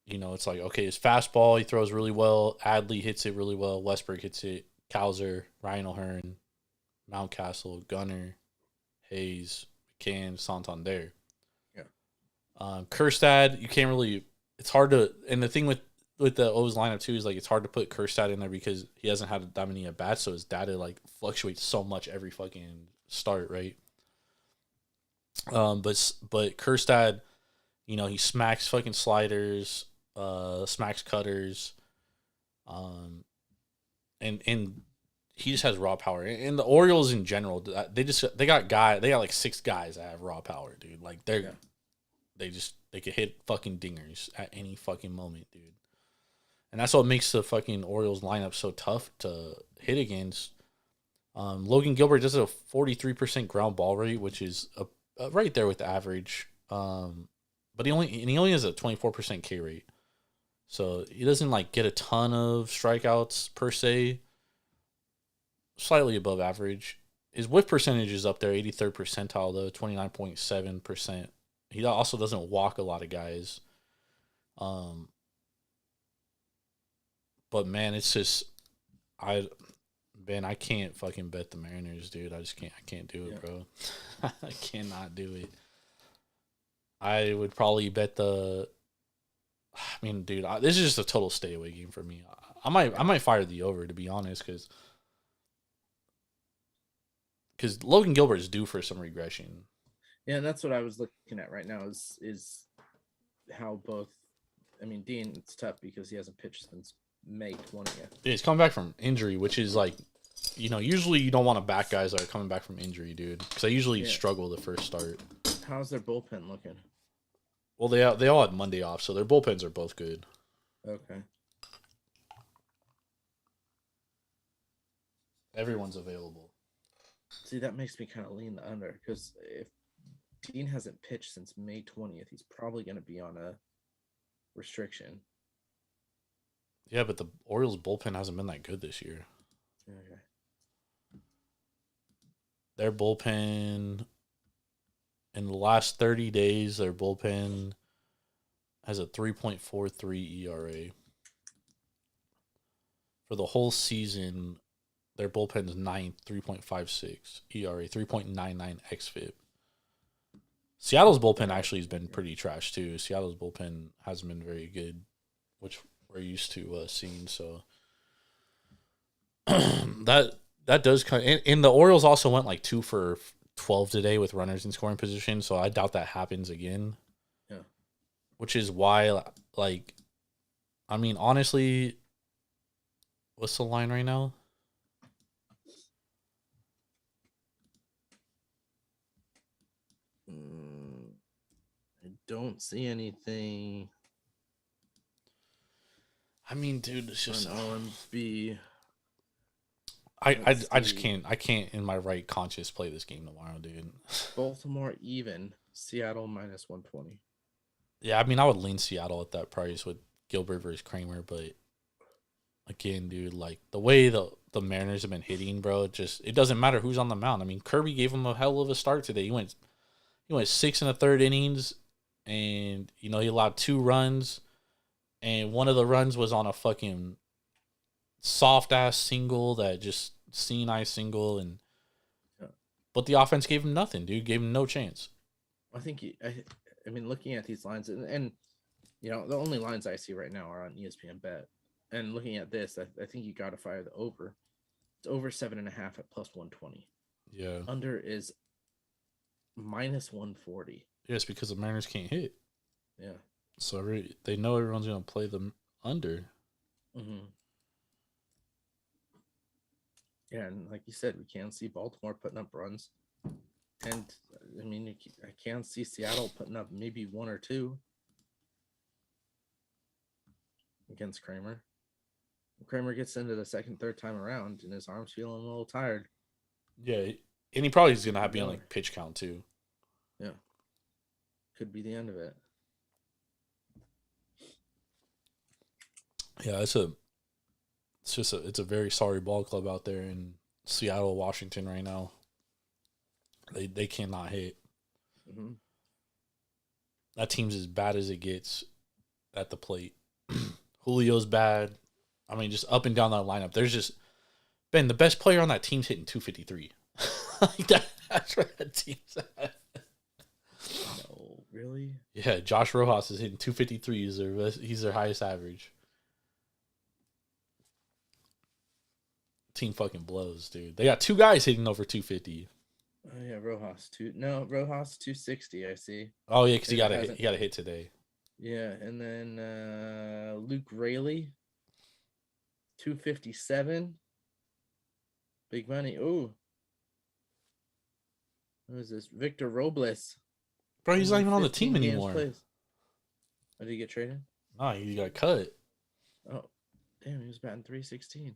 you know, it's like, okay, his fastball, he throws really well. Adley hits it really well. Westbrook hits it. Cowser, Ryan O'Hearn, Mountcastle, Gunner, Hayes, McCann, Santander. Yeah. Kjerstad, you can't really... It's hard to... And the thing with the O's lineup, too, is, like, it's hard to put Kjerstad in there because he hasn't had that many at-bats, so his data, like, fluctuates so much every fucking start, right? But Kjerstad, you know, he smacks fucking sliders, smacks cutters, and he just has raw power. And the Orioles in general, they got like 6 guys that have raw power, dude. Like they could hit fucking dingers at any fucking moment, dude. And that's what makes the fucking Orioles lineup so tough to hit against. Logan Gilbert does a 43% ground ball rate, which is right there with the average. But he only has a 24% K rate. So he doesn't like get a ton of strikeouts per se. Slightly above average. His whiff percentage is up there, 83rd percentile though, 29.7%. He also doesn't walk a lot of guys. But man, it's just Ben, I can't fucking bet the Mariners, dude. I just can't. I can't do it, bro. I cannot do it. I would probably bet the. I mean, dude, this is just a total stay away game for me. I might fire the over, to be honest, because Logan Gilbert is due for some regression. Yeah, and that's what I was looking at right now is how both. I mean, Dean, it's tough because he hasn't pitched since May 20th. Yeah, he's coming back from injury, which is like, usually you don't want to back guys that are coming back from injury, dude, because they usually struggle the first start. How's their bullpen looking? Well, they all had Monday off, so their bullpens are both good. Okay. Everyone's available. See, that makes me kind of lean the under because if Dean hasn't pitched since May 20th, he's probably going to be on a restriction. Yeah, but the Orioles bullpen hasn't been that good this year. Okay. Their bullpen, in the last 30 days, their bullpen has a 3.43 ERA. For the whole season, their bullpen is 9th, 3.56 ERA, 3.99 xFIP. Seattle's bullpen actually has been pretty trash too. Seattle's bullpen hasn't been very good, which we're used to seeing. So that does come. And the Orioles also went like 2 for 12 today with runners in scoring position. So I doubt that happens again. Yeah. Which is why, like, I mean, honestly, what's the line right now? I don't see anything. I mean, dude, it's just on OMB. I just can't. I can't in my right conscience play this game tomorrow, dude. Baltimore even. Seattle minus 120. Yeah, I mean, I would lean Seattle at that price with Gilbert versus Kramer, but again, dude, like the way the Mariners have been hitting, bro, it doesn't matter who's on the mound. I mean, Kirby gave him a hell of a start today. He went 6 1/3 innings, and he allowed 2 runs, and one of the runs was on a fucking soft ass single that just seeing single, and but the offense gave him nothing, dude. Gave him no chance. I think I mean, looking at these lines, and the only lines I see right now are on ESPN Bet. And looking at this, I think you got to fire the over. It's over 7.5 at plus 120. Yeah. Under is minus 140. Yes, because the Mariners can't hit. Yeah. So they know everyone's going to play them under. Mm-hmm. Yeah, and like you said, we can see Baltimore putting up runs. And, I mean, I can see Seattle putting up maybe 1 or 2 against Kramer. Kramer gets into the second, third time around, and his arm's feeling a little tired. Yeah, and he probably is going to be on like pitch count too. Yeah, could be the end of it. Yeah, it's a very sorry ball club out there in Seattle, Washington right now. They cannot hit. Mm-hmm. That team's as bad as it gets at the plate. Julio's bad. I mean, just up and down that lineup. There's just Ben, the best player on that team's hitting 253. That's where that team's at. No, really? Yeah, Josh Rojas is hitting 253. He's their highest average. Team fucking blows, dude. They got 2 guys hitting over 250. Oh yeah, Rojas 260. I see. Oh yeah, because he got a hit today. Yeah, and then Luke Raley 257. Big money. Oh, who is this? Victor Robles. Bro, he's not even on the team 15 anymore. plays. Oh, did he get traded? No, he got cut. Oh, damn, he was batting 316.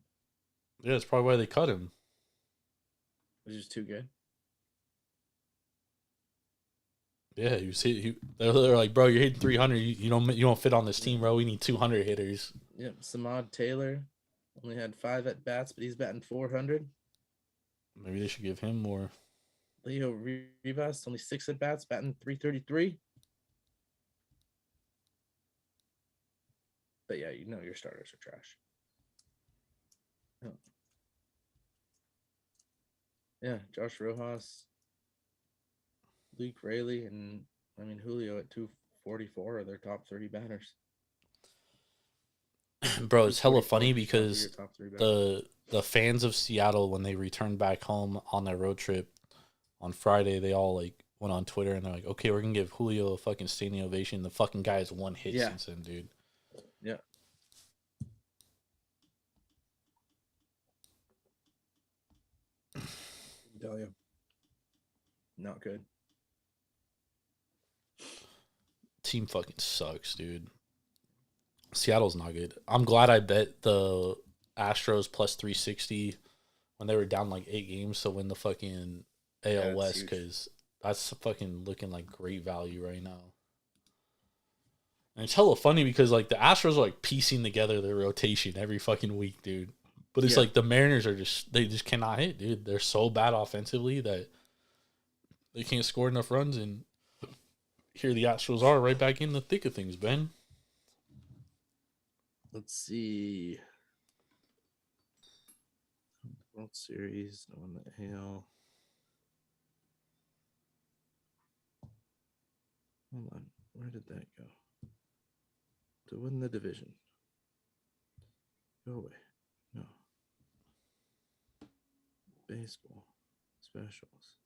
Yeah, that's probably why they cut him. Which is too good. Yeah, they're like, bro, you're hitting 300. You don't fit on this team, bro. We need 200 hitters. Yep, Samad Taylor only had 5 at bats, but he's batting 400. Maybe they should give him more. Leo Rivas only 6 at bats, batting 333. But yeah, your starters are trash. Oh. Yeah, Josh Rojas, Luke Rayleigh, and Julio at 244 are their top 3 batters. Bro, it's hella funny 244 are your because top 3 batters. the fans of Seattle, when they returned back home on their road trip on Friday, they all like went on Twitter and they're like, "Okay, we're gonna give Julio a fucking standing ovation." The fucking guy has 1 hit since then, dude. Yeah. Tell you, not good. Team fucking sucks, dude. Seattle's not good. I'm glad I bet the Astros plus 360 when they were down like 8 games to win the fucking AL West, because that's fucking looking like great value right now. And it's hella funny because like the Astros are like piecing together their rotation every fucking week, dude. But it's like the Mariners are they just cannot hit, dude. They're so bad offensively that they can't score enough runs, and here the Astros are right back in the thick of things, Ben. Let's see. World Series on the AL. Hold on. Where did that go? To win the division. Go away. No. Baseball. Specials.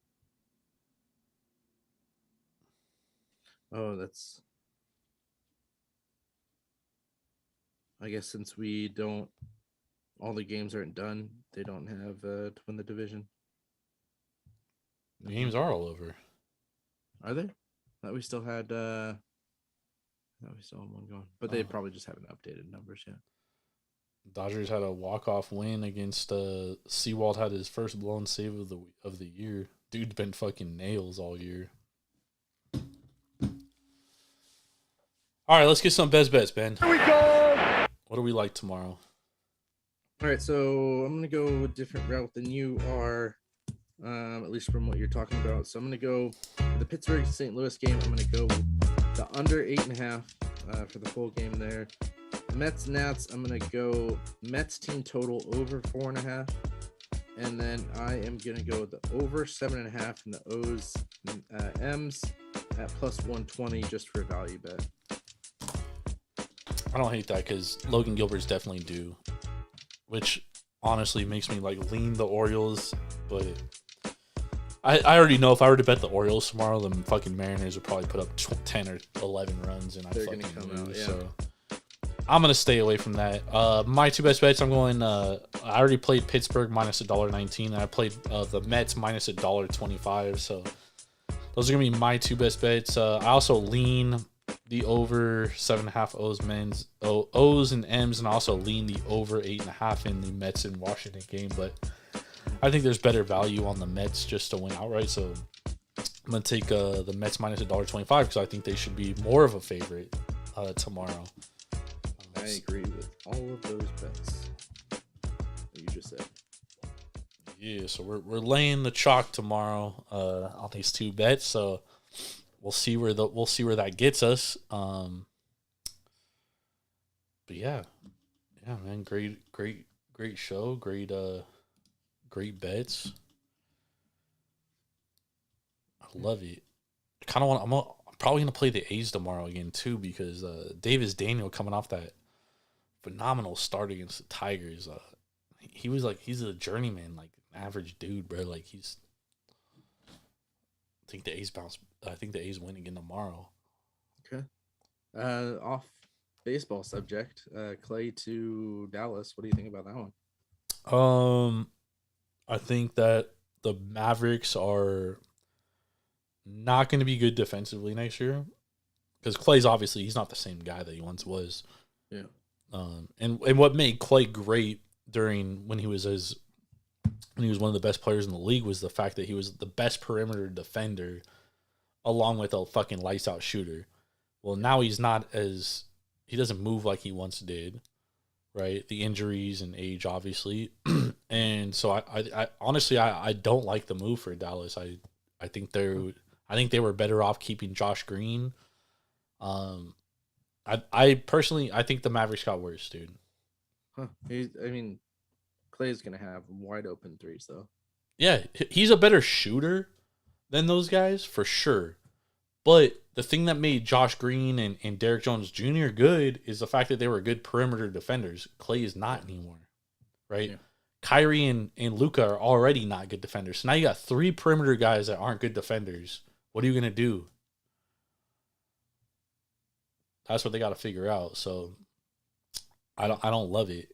Oh, that's... I guess since we don't... all the games aren't done, they don't have to win the division. The games are all over. Are they? Thought we still had one going. But they probably just haven't updated numbers yet. Dodgers had a walk-off win against Seawald. Had his first blown save of the year. Dude's been fucking nails all year. All right, let's get some best bets, Ben. Here we go. What do we like tomorrow? All right, so I'm gonna go a different route than you are, at least from what you're talking about. So I'm gonna go for the Pittsburgh St. Louis game. I'm gonna go the under 8.5 for the full game there. Mets Nats. I'm gonna go Mets team total over 4.5, and then I am gonna go the over 7.5 and the O's M's at plus 120 just for a value bet. I don't hate that because Logan Gilbert's definitely due, which honestly makes me like lean the Orioles. But I already know if I were to bet the Orioles tomorrow, the fucking Mariners would probably put up 10 or 11 runs, and I'd fucking lose. So I'm gonna stay away from that. My 2 best bets, I'm going. I already played Pittsburgh minus $1.19, and I played the Mets minus $1.25. So those are gonna be my 2 best bets. I also lean the over 7.5 O's and M's, and also lean the over 8.5 in the Mets and Washington game. But I think there's better value on the Mets just to win outright. So I'm gonna take the Mets minus $1.25 because I think they should be more of a favorite tomorrow. I agree with all of those bets that you just said. Yeah, so we're laying the chalk tomorrow on these 2 bets. So we'll see where that gets us. But yeah, man, great show, great bets. I love it. I kind of want. I'm probably gonna play the A's tomorrow again too because Davis Daniel coming off that phenomenal start against the Tigers. He's a journeyman, like an average dude, bro. Like I think the A's win again tomorrow. Okay. Off baseball subject, Clay to Dallas. What do you think about that one? I think that the Mavericks are not going to be good defensively next year because Clay's obviously he's not the same guy that he once was. Yeah. And what made Clay great when he was one of the best players in the league was the fact that he was the best perimeter defender along with a fucking lights out shooter. Well, now he doesn't move like he once did, right? The injuries and age, obviously. And so I honestly, I don't like the move for Dallas. I think they were better off keeping Josh Green. I personally think the Mavericks got worse, dude. Huh. Clay's gonna have wide open threes though. Yeah, he's a better shooter than those guys for sure. But the thing that made Josh Green and Derrick Jones Jr. good is the fact that they were good perimeter defenders. Clay is not anymore, right? Yeah. Kyrie and Luka are already not good defenders. So now you got 3 perimeter guys that aren't good defenders. What are you going to do? That's what they got to figure out. So I don't love it.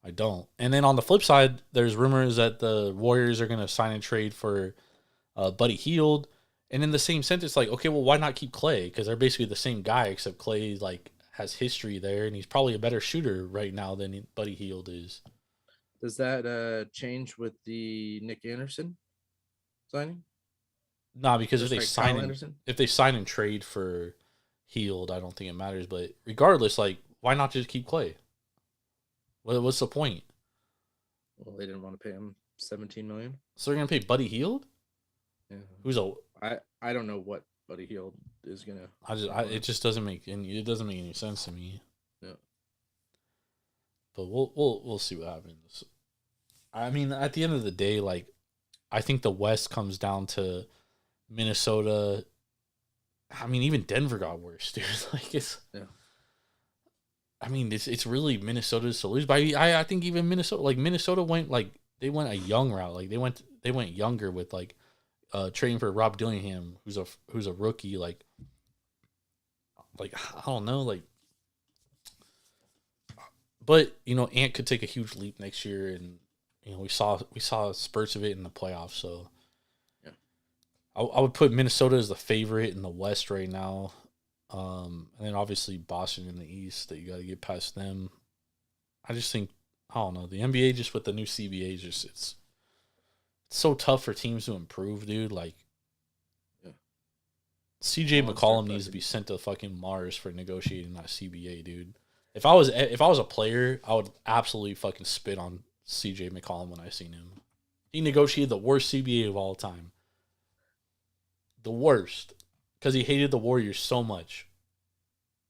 I don't. And then on the flip side, there's rumors that the Warriors are going to sign and trade for Buddy Hield. And in the same sentence, like, okay, well, why not keep Clay? Because they're basically the same guy, except Clay like has history there, and he's probably a better shooter right now than Buddy Hield is. Does that change with the Nick Anderson signing? Nah, because if they sign and trade for Hield, I don't think it matters. But regardless, like, why not just keep Clay? What's the point? Well, they didn't want to pay him $17 million. So they're gonna pay Buddy Hield? Yeah. Who's I don't know what Buddy Hield is gonna. It just doesn't make any sense to me. Yeah. But we'll see what happens. I mean, at the end of the day, like, I think the West comes down to Minnesota. I mean, even Denver got worse, dude. Like, it's. Yeah. I mean, it's really Minnesota's to lose. But I think even Minnesota went they went a young route. Like, they went younger with like trading for Rob Dillingham, who's a rookie. Like I don't know, like. But Ant could take a huge leap next year, and we saw spurts of it in the playoffs. So yeah, I would put Minnesota as the favorite in the West right now. And then obviously Boston in the East, that you got to get past them. I just think, I don't know, the NBA just with the new CBA is just it's so tough for teams to improve, dude. Like, yeah. CJ McCollum needs to be sent to fucking Mars for negotiating that CBA, dude. If I was a player, I would absolutely fucking spit on CJ McCollum when I seen him. He negotiated the worst CBA of all time. The worst. Because he hated the Warriors so much.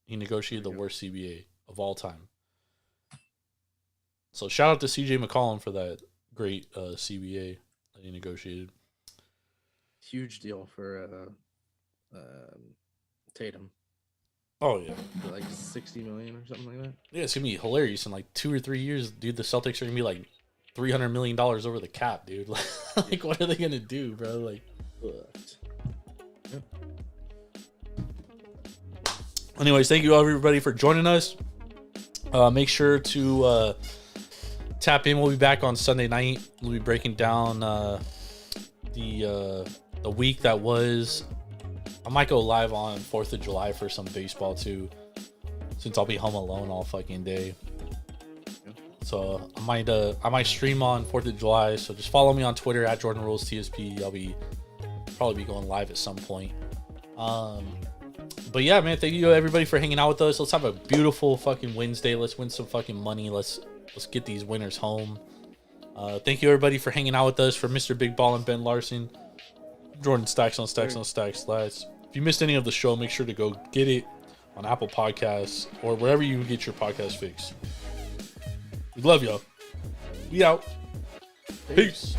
He negotiated the worst CBA of all time. So shout out to CJ McCollum for that great CBA that he negotiated. Huge deal for Tatum. Oh, yeah. For like $60 million or something like that. Yeah, it's going to be hilarious. In like 2 or 3 years, dude, the Celtics are going to be like $300 million over the cap, dude. Like, what are they going to do, bro? Like, yep. Anyways, thank you everybody for joining us. Make sure to tap in. We'll be back on Sunday night. We'll be breaking down the week that was. I might go live on 4th of July for some baseball too, since I'll be home alone all fucking day. So I might stream on 4th of July. So just follow me on Twitter at Jordan Rules TSP. I'll probably be going live at some point. But yeah, man, thank you everybody for hanging out with us. Let's have a beautiful fucking Wednesday. Let's win some fucking money. Let's get these winners home. Thank you everybody for hanging out with us. For Mr. Big Ball and Ben Larson, Jordan Stacks on Stacks on Stacks Lads. If you missed any of the show, make sure to go get it on Apple Podcasts or wherever you get your podcast fix. We love y'all. We out. Peace.